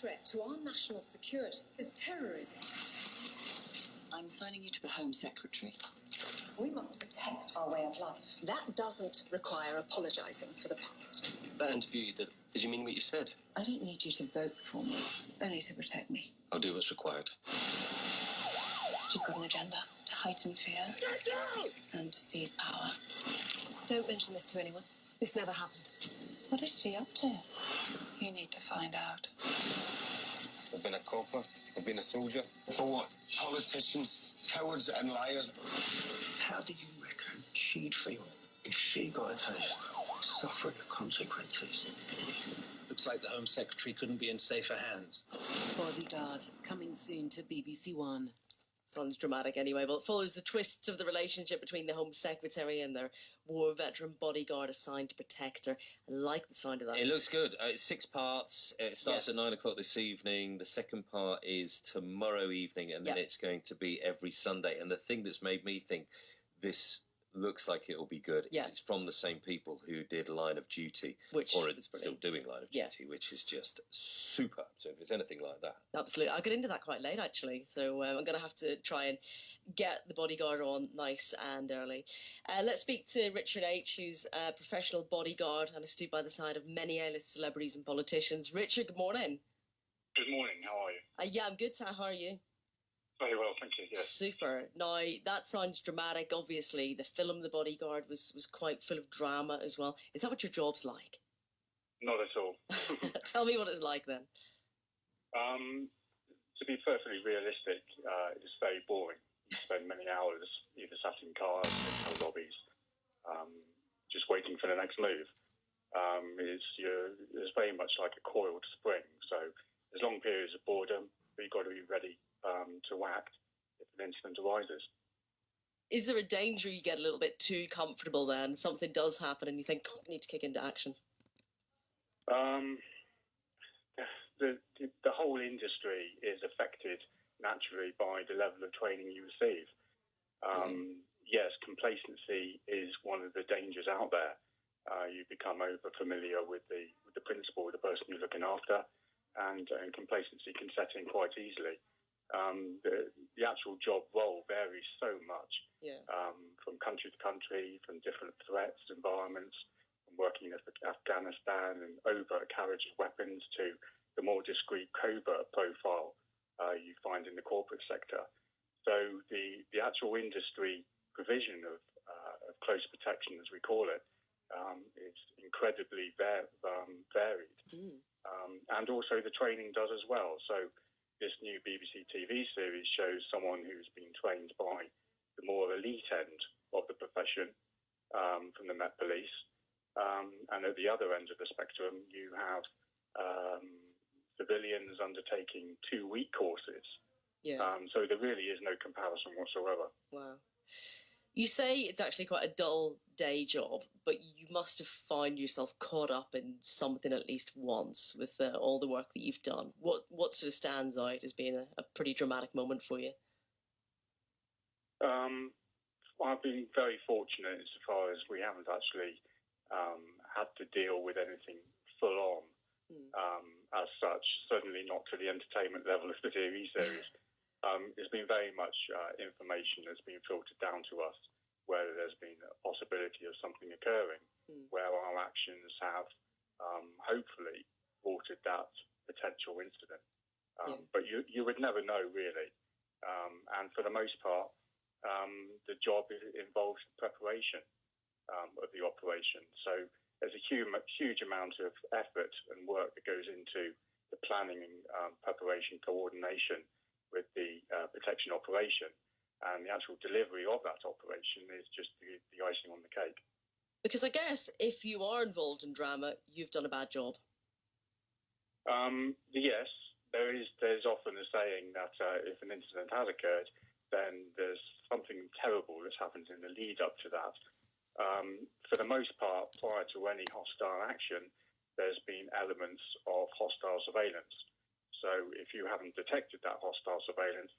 threat to our national security is terrorism. I'm assigning you to the Home Secretary. We must protect our way of life. That doesn't require apologising for the past. That interview, did you mean what you said? I don't need you to vote for me, only to protect me. I'll do what's required. She's got an agenda to heighten fear and to seize power. Don't mention this to anyone. This never happened. What is she up to? You need to find out. I've been a copper. I've been a soldier. For what? Politicians, cowards and liars. How do you reckon she'd feel if she got a taste, suffering the consequences? Looks like the Home Secretary couldn't be in safer hands. Bodyguard, coming soon to BBC One. Sounds dramatic anyway, but it follows the twists of the relationship between the Home Secretary and their war veteran bodyguard assigned to protect her. I like the sound of that. It looks good. It's 6 parts. It starts at 9 o'clock this evening. The second part is tomorrow evening, and then it's going to be every Sunday. And the thing that's made me think this looks like it'll be good is it's from the same people who did Line of Duty, which or are still doing Line of Duty, which is just super. So if it's anything like that. Absolutely. I'll get into that quite late, actually. So I'm going to have to try and get the Bodyguard on nice and early. Let's speak to Richard Aitch, who's a professional bodyguard and has stood by the side of many A-list celebrities and politicians. Richard, good morning. Good morning. How are you? Yeah, I'm good, How are you? Very well, thank you. Yes. Super. Now, that sounds dramatic, obviously. The film The Bodyguard was quite full of drama as well. Is that what your job's like? Not at all. Tell me what it's like, then. To be perfectly realistic, it's very boring. You spend many hours either sat in cars, in hotel lobbies, just waiting for the next move. It's very much like a coiled spring. So there's long periods of boredom, but you've got to be ready to act if an incident arises. Is there a danger you get a little bit too comfortable then? Something does happen and you think, I need to kick into action? The whole industry is affected naturally by the level of training you receive. Yes, complacency is one of the dangers out there. You become over familiar with the principal, with the person you're looking after, and complacency can set in quite easily. The actual job role varies so much from country to country, from different threats, environments, from working in Afghanistan and over a carriage of weapons to the more discreet covert profile you find in the corporate sector. So the actual industry provision of close protection, as we call it, is incredibly varied. And also the training does as well. So this new BBC TV series shows someone who's been trained by the more elite end of the profession from the Met Police. And at the other end of the spectrum, you have civilians undertaking 2-week courses. So there really is no comparison whatsoever. Wow. You say it's actually quite a dull day job, but you must have found yourself caught up in something at least once with all the work that you've done. What sort of stands out as being a pretty dramatic moment for you? I've been very fortunate insofar as we haven't actually had to deal with anything full on as such, certainly not to the entertainment level of the TV series. It's been very much information that's been filtered down to us, where there's been a possibility of something occurring, where our actions have hopefully altered that potential incident. But you would never know, really. And for the most part, the job involves preparation of the operation. So there's a huge amount of effort and work that goes into the planning and preparation, coordination with the protection operation, and the actual delivery of that operation is just the icing on the cake. Because I guess if you are involved in drama, you've done a bad job. Yes, there's often a saying that if an incident has occurred, then there's something terrible that's happened in the lead up to that. For the most part, prior to any hostile action, there's been elements of hostile surveillance. So if you haven't detected that hostile surveillance,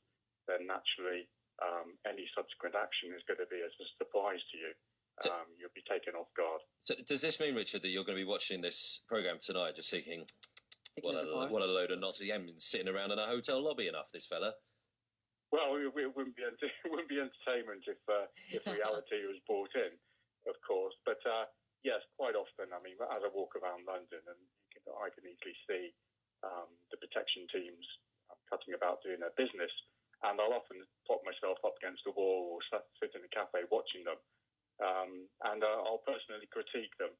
then naturally any subsequent action is going to be a surprise to you. You'll be taken off guard. So does this mean, Richard, that you're going to be watching this programme tonight just thinking, What a load of Nazi emmons sitting around in a hotel lobby enough, this fella. Well, it wouldn't be entertainment if reality was brought in, of course. But yes, quite often, I mean, as I walk around London, and I can easily see the protection teams cutting about doing their business, and I'll often prop myself up against a wall or sit in a cafe watching them, and I'll personally critique them.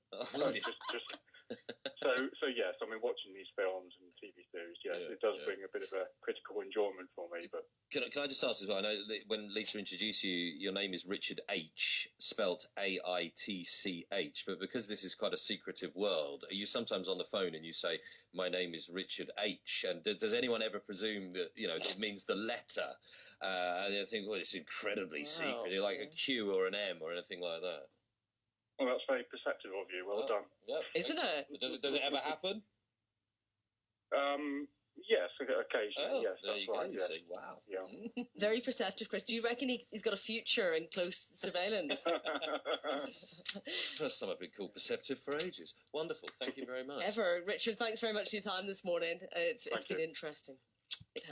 So yes, I mean, watching these films and TV series, yes, it does bring a bit of a critical enjoyment for me. But can I just ask as well? I know when Lisa introduced you, your name is Richard Aitch, spelt Aitch, but because this is quite a secretive world, are you sometimes on the phone and you say, "My name is Richard Aitch," and does anyone ever presume that it means the letter? And they think, well, it's incredibly secret, like a Q or an M or anything like that. Well, that's very perceptive of you. Well done. Yeah. Isn't it? Does it ever happen? Yes, occasionally. Yes, there you go. You see, wow. Yeah. Very perceptive, Chris. Do you reckon he's got a future in close surveillance? First time I've been called perceptive for ages. Wonderful. Thank you very much. Richard, thanks very much for your time this morning. It's been interesting. It